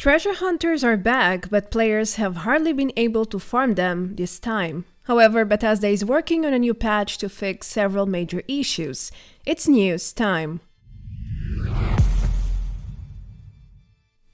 Treasure hunters are back, but players have hardly been able to farm them this time. However, Bethesda is working on a new patch to fix several major issues. It's news time.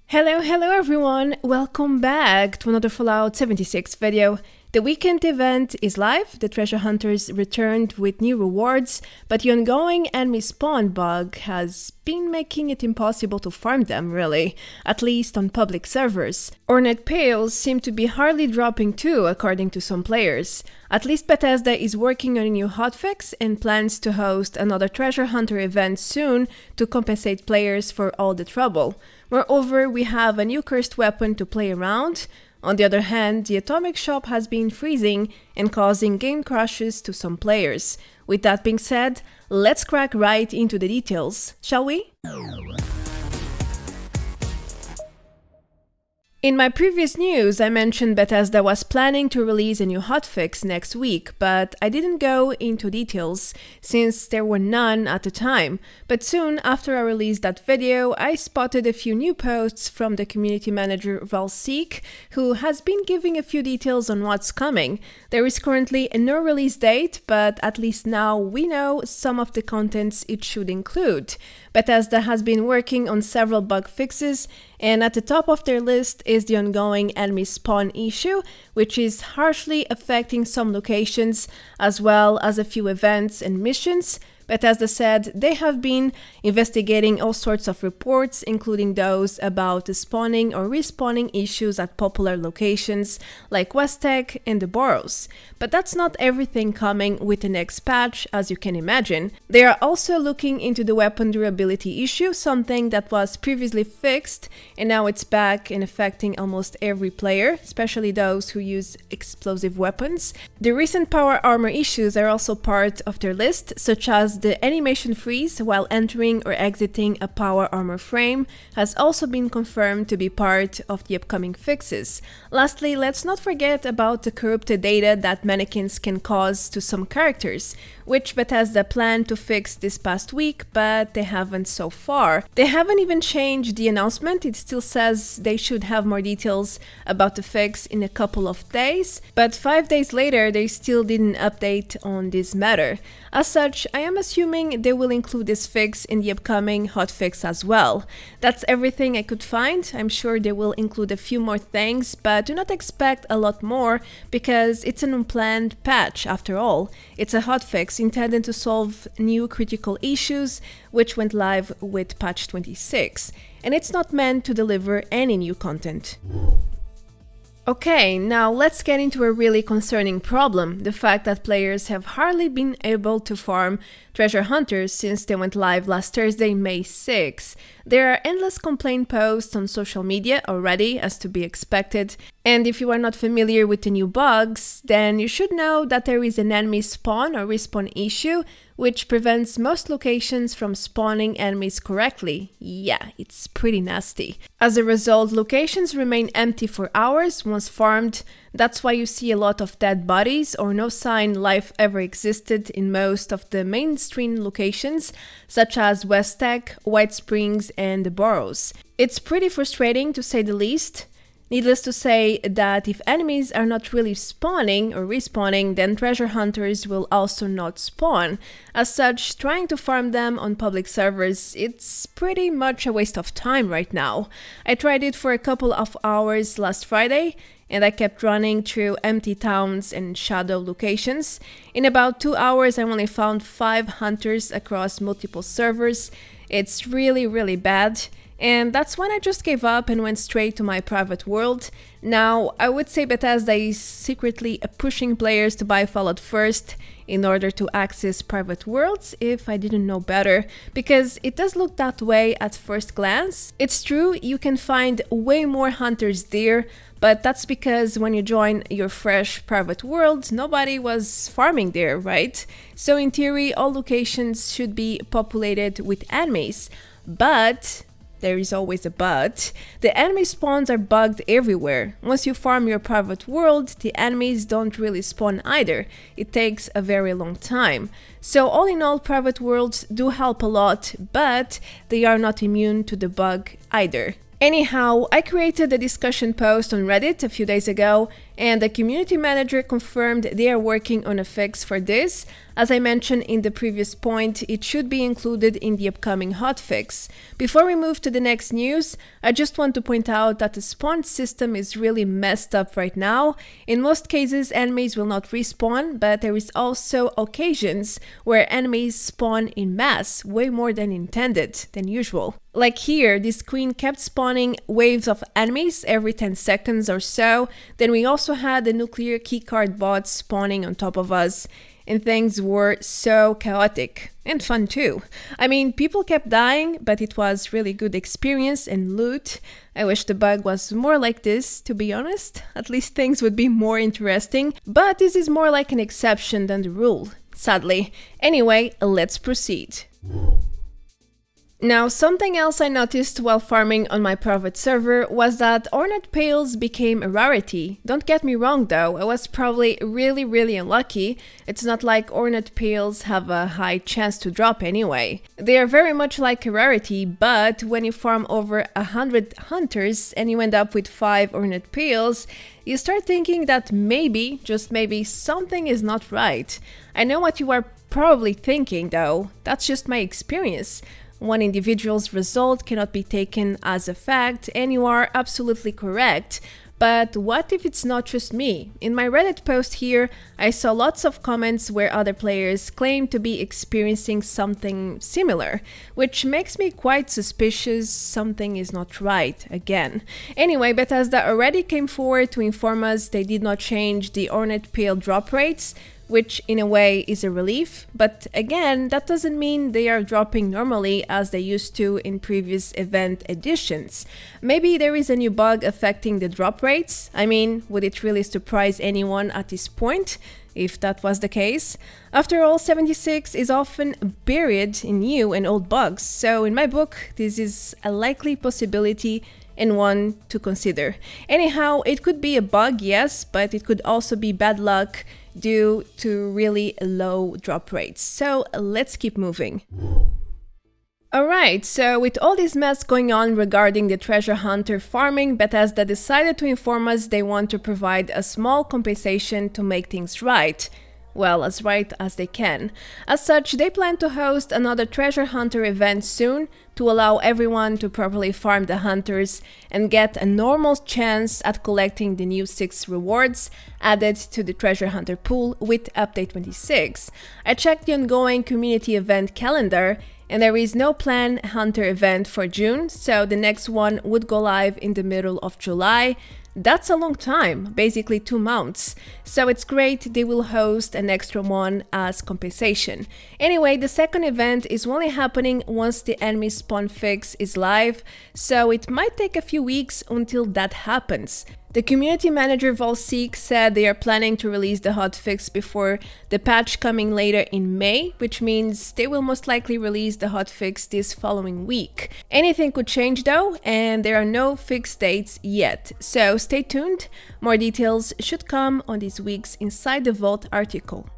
Hello everyone! Welcome back to another Fallout 76 video. The weekend event is live, the treasure hunters returned with new rewards, but the ongoing enemy spawn bug has been making it impossible to farm them, really, at least on public servers. Ornate Pails seem to be hardly dropping too, according to some players. At least Bethesda is working on a new hotfix and plans to host another treasure hunter event soon to compensate players for all the trouble. Moreover, we have a new cursed weapon to play around. On the other hand, the atomic shop has been freezing and causing game crashes to some players. With that being said, let's crack right into the details, shall we? In my previous news, I mentioned Bethesda was planning to release a new hotfix next week, but I didn't go into details since there were none at the time. But soon after I released that video, I spotted a few new posts from the community manager Valseek, who has been giving a few details on what's coming. There is currently no release date, but at least now we know some of the contents it should include. Bethesda has been working on several bug fixes, and at the top of their list is the ongoing enemy spawn issue, which is harshly affecting some locations, as well as a few events and missions. Bethesda said they have been investigating all sorts of reports, including those about the spawning or respawning issues at popular locations like Westtech and the Boroughs. But that's not everything coming with the next patch, as you can imagine. They are also looking into the weapon durability issue, something that was previously fixed and now it's back and affecting almost every player, especially those who use explosive weapons. The recent power armor issues are also part of their list, such as the animation freeze while entering or exiting a power armor frame has also been confirmed to be part of the upcoming fixes. Lastly, let's not forget about the corrupted data that mannequins can cause to some characters, which Bethesda planned to fix this past week, but they haven't so far. They haven't even changed the announcement, it still says they should have more details about the fix in a couple of days, but 5 days later they still didn't update on this matter. As such, I am assuming they will include this fix in the upcoming hotfix as well. That's everything I could find. I'm sure they will include a few more things, but do not expect a lot more because it's an unplanned patch after all. It's a hotfix intended to solve new critical issues which went live with patch 26, and it's not meant to deliver any new content. Okay, now let's get into a really concerning problem, the fact that players have hardly been able to farm treasure hunters since they went live last Thursday, May 6. There are endless complaint posts on social media already, as to be expected, and if you are not familiar with the new bugs, then you should know that there is an enemy spawn or respawn issue which prevents most locations from spawning enemies correctly. Yeah, it's pretty nasty. As a result, locations remain empty for hours once farmed. That's why you see a lot of dead bodies or no sign life ever existed in most of the mainstream locations, such as Westtech, White Springs, and the Boroughs. It's pretty frustrating to say the least. Needless to say that if enemies are not really spawning or respawning, then treasure hunters will also not spawn. As such, trying to farm them on public servers, it's pretty much a waste of time right now. I tried it for a couple of hours last Friday, and I kept running through empty towns and shadow locations. In about 2 hours, I only found 5 hunters across multiple servers. It's really bad. And that's when I just gave up and went straight to my private world. Now, I would say Bethesda is secretly pushing players to buy Fallout first in order to access private worlds, if I didn't know better, because it does look that way at first glance. It's true, you can find way more hunters there, but that's because when you join your fresh private world, nobody was farming there, right? So in theory, all locations should be populated with enemies, but there is always a but. The enemy spawns are bugged everywhere. Once you farm your private world, the enemies don't really spawn either. It takes a very long time. So all in all, private worlds do help a lot, but they are not immune to the bug either. Anyhow, I created a discussion post on Reddit a few days ago, and the community manager confirmed they are working on a fix for this. As I mentioned in the previous point, it should be included in the upcoming hotfix. Before we move to the next news, I just want to point out that the spawn system is really messed up right now. In most cases, enemies will not respawn, but there is also occasions where enemies spawn in mass, way more than intended, than usual. Like here, this queen kept spawning waves of enemies every 10 seconds or so. Then we also had the nuclear keycard bots spawning on top of us. And things were so chaotic. And fun too. I mean, people kept dying, but it was really good experience and loot. I wish the bug was more like this, to be honest. At least things would be more interesting. But this is more like an exception than the rule, sadly. Anyway, let's proceed. Now, something else I noticed while farming on my private server was that Ornate Pails became a rarity. Don't get me wrong though, I was probably really unlucky. It's not like Ornate Pails have a high chance to drop anyway. They are very much like a rarity, but when you farm over 100 hunters and you end up with 5 Ornate Pails, you start thinking that maybe, just maybe, something is not right. I know what you are probably thinking though, that's just my experience. One individual's result cannot be taken as a fact, and you are absolutely correct. But what if it's not just me? In my Reddit post here, I saw lots of comments where other players claim to be experiencing something similar, which makes me quite suspicious something is not right again. Anyway, Bethesda already came forward to inform us they did not change the Ornate Pail drop rates, which in a way is a relief, but again, that doesn't mean they are dropping normally as they used to in previous event editions. Maybe there is a new bug affecting the drop rates. I mean, would it really surprise anyone at this point, if that was the case? After all, 76 is often buried in new and old bugs, so in my book, this is a likely possibility and one to consider. Anyhow, it could be a bug, yes, but it could also be bad luck due to really low drop rates. So let's keep moving. Alright, so with all this mess going on regarding the treasure hunter farming, Bethesda decided to inform us they want to provide a small compensation to make things right. Well, as right as they can. As such, they plan to host another treasure hunter event soon to allow everyone to properly farm the hunters and get a normal chance at collecting the new 6 rewards added to the treasure hunter pool with update 26. I checked the ongoing community event calendar and there is no planned hunter event for June, so the next one would go live in the middle of July. That's a long time, basically 2 months, so it's great they will host an extra one as compensation. Anyway, the second event is only happening once the enemy spawn fix is live, so it might take a few weeks until that happens. The community manager Volseek said they are planning to release the hotfix before the patch coming later in May, which means they will most likely release the hotfix this following week. Anything could change though, and there are no fixed dates yet, so stay tuned. More details should come on this week's Inside the Vault article.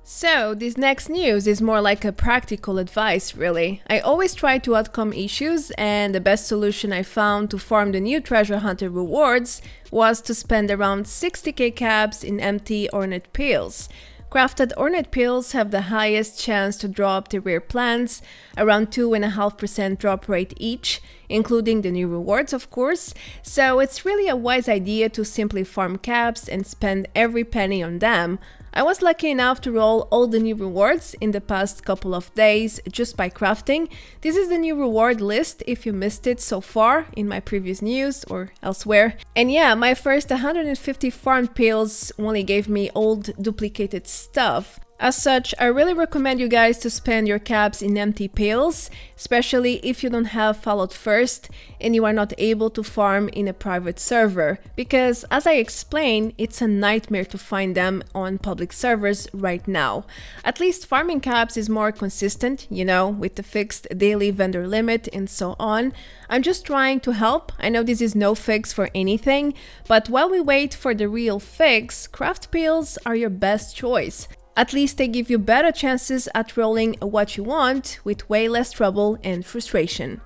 So, this next news is more like a practical advice, really. I always try to outcome issues, and the best solution I found to farm the new treasure hunter rewards was to spend around 60k caps in empty Ornate Pails. Crafted Ornate Pails have the highest chance to drop the rare plants, around 2.5% drop rate each, including the new rewards of course, so it's really a wise idea to simply farm caps and spend every penny on them. I was lucky enough to roll all the new rewards in the past couple of days just by crafting. This is the new reward list if you missed it so far in my previous news or elsewhere. And yeah, my first 150 farmed pails only gave me old duplicated stuff. As such, I really recommend you guys to spend your caps in empty pails, especially if you don't have followed first and you are not able to farm in a private server, because as I explained, it's a nightmare to find them on public servers right now. At least farming caps is more consistent, you know, with the fixed daily vendor limit and so on. I'm just trying to help. I know this is no fix for anything, but while we wait for the real fix, craft pails are your best choice. At least they give you better chances at rolling what you want with way less trouble and frustration.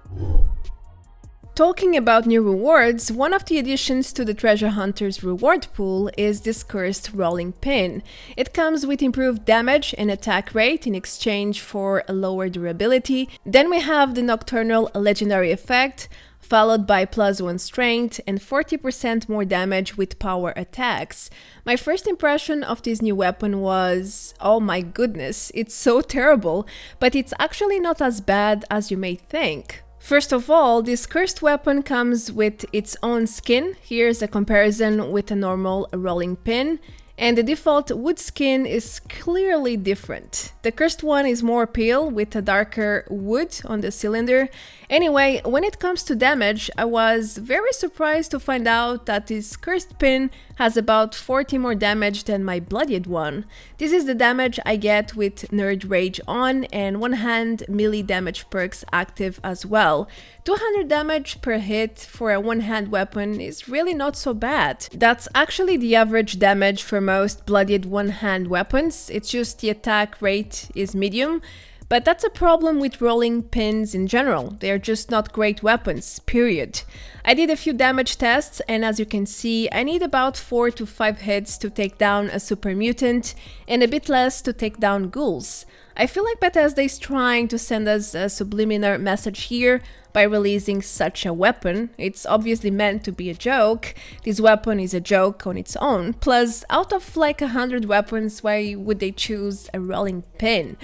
Talking about new rewards, one of the additions to the Treasure Hunter's reward pool is this cursed rolling pin. It comes with improved damage and attack rate in exchange for a lower durability. Then we have the Nocturnal legendary effect, followed by +1 strength and 40% more damage with power attacks. My first impression of this new weapon was, oh my goodness, it's so terrible, but it's actually not as bad as you may think. First of all, this cursed weapon comes with its own skin. Here's a comparison with a normal rolling pin. And the default wood skin is clearly different. The cursed one is more pale with a darker wood on the cylinder. Anyway, when it comes to damage, I was very surprised to find out that this cursed pin has about 40 more damage than my bloodied one. This is the damage I get with Nerd Rage on and one-hand melee damage perks active as well. 200 damage per hit for a one-hand weapon is really not so bad. That's actually the average damage for most bloodied one-hand weapons, it's just the attack rate is medium. But that's a problem with rolling pins in general, they're just not great weapons, period. I did a few damage tests and as you can see, I need about 4 to 5 hits to take down a super mutant and a bit less to take down ghouls. I feel like Bethesda is trying to send us a subliminal message here by releasing such a weapon. It's obviously meant to be a joke. This weapon is a joke on its own. Plus, out of like 100 weapons, why would they choose a rolling pin?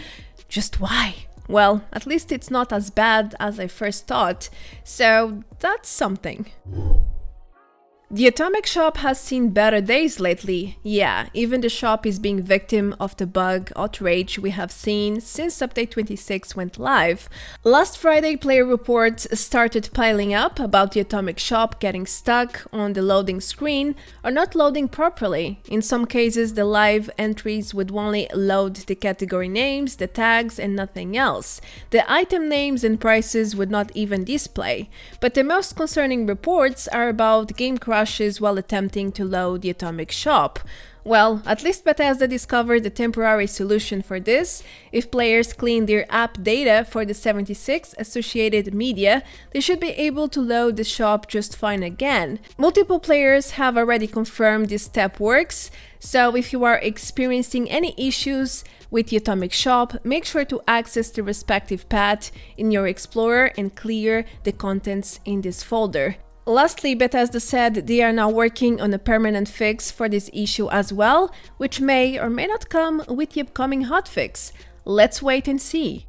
Just why? Well, at least it's not as bad as I first thought, so that's something. The Atomic Shop has seen better days lately. Yeah, even the shop is being victim of the bug outrage we have seen since update 26 went live. Last Friday, player reports started piling up about the Atomic Shop getting stuck on the loading screen or not loading properly. In some cases, the live entries would only load the category names, the tags, and nothing else. The item names and prices would not even display. But the most concerning reports are about game crashes while attempting to load the Atomic Shop. Well, at least Bethesda discovered a temporary solution for this. If players clean their app data for the 76 associated media, they should be able to load the shop just fine again. Multiple players have already confirmed this step works, so if you are experiencing any issues with the Atomic Shop, make sure to access the respective path in your Explorer and clear the contents in this folder. Lastly, Bethesda said they are now working on a permanent fix for this issue as well, which may or may not come with the upcoming hotfix. Let's wait and see.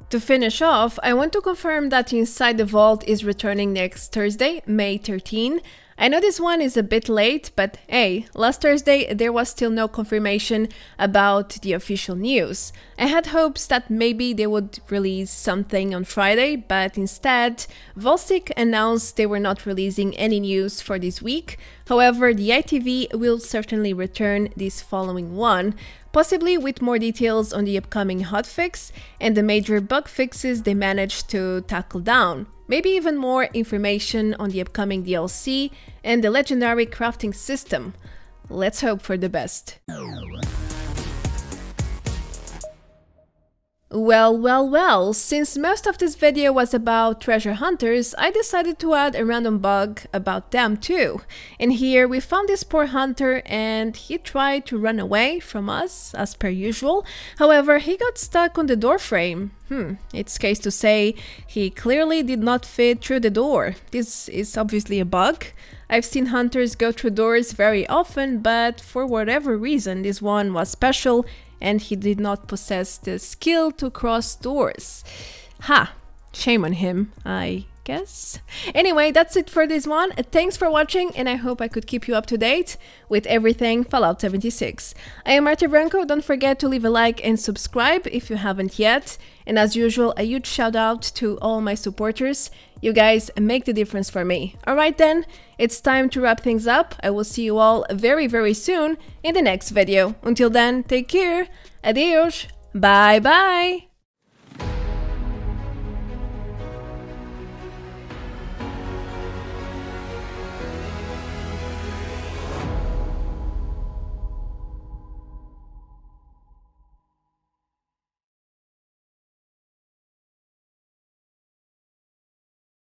To finish off, I want to confirm that Inside the Vault is returning next Thursday, May 13. I know this one is a bit late, but hey, last Thursday there was still no confirmation about the official news. I had hopes that maybe they would release something on Friday, but instead, Volstic announced they were not releasing any news for this week. However, the ITV will certainly return this following one, possibly with more details on the upcoming hotfix and the major bug fixes they managed to tackle down. Maybe even more information on the upcoming DLC and the legendary crafting system. Let's hope for the best. Well, since most of this video was about treasure hunters, I decided to add a random bug about them too. And here we found this poor hunter and he tried to run away from us, as per usual. However, he got stuck on the door frame. It's case to say he clearly did not fit through the door. This is obviously a bug. I've seen hunters go through doors very often, but for whatever reason this one was special and he did not possess the skill to cross doors. Ha! Shame on him, I guess. Anyway, that's it for this one. Thanks for watching and I hope I could keep you up to date with everything Fallout 76. I am Marta Branco, don't forget to leave a like and subscribe if you haven't yet. And as usual, a huge shout out to all my supporters. You guys make the difference for me. Alright then, it's time to wrap things up. I will see you all very soon in the next video. Until then, take care, adios, bye bye!